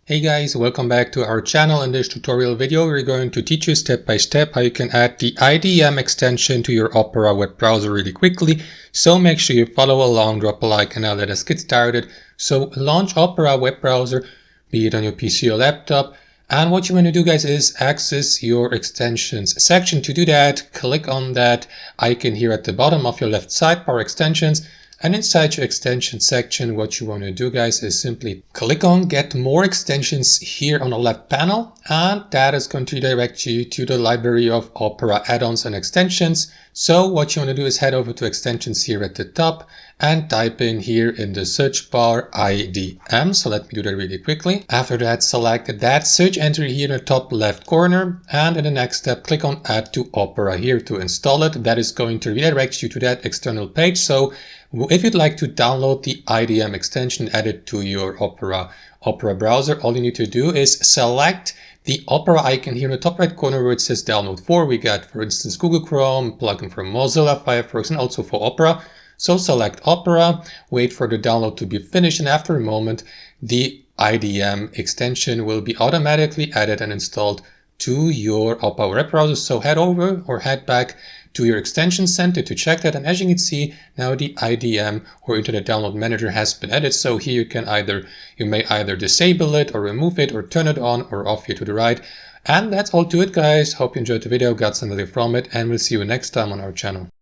Hey guys, welcome back to our channel. In this tutorial video, we're going to teach you step by step how you can add the IDM extension to your Opera web browser really quickly. So make sure you follow along, drop a like, and now let us get started. So launch Opera web browser, be it on your PC or laptop. And what you want to do, guys, is access your extensions section. To do that, click on that icon here at the bottom of your left sidebar, extensions. And inside your extension section, what you want to do, guys, is simply click on Get More Extensions here on the left panel. And that is going to direct you to the library of Opera add-ons and extensions. So what you want to do is head over to extensions here at the top and type in here in the search bar IDM. So let me do that really quickly. After that, select that search entry here in the top left corner. And in the next step, click on Add to Opera here to install it. That is going to redirect you to that external page. So if you'd like to download the IDM extension, add it to your Opera browser, all you need to do is select the Opera icon here in the top right corner where it says download for. We got, for instance, Google Chrome, plugin for Mozilla Firefox, and also for Opera. So select Opera, wait for the download to be finished, and after a moment, the IDM extension will be automatically added and installed to your Opera web browser. So head over or head back to your extension center to check that. And as you can see, now the IDM or Internet Download Manager has been added. So here you may either disable it or remove it or turn it on or off here to the right. And that's all to it, guys. Hope you enjoyed the video, got some value from it, and we'll see you next time on our channel.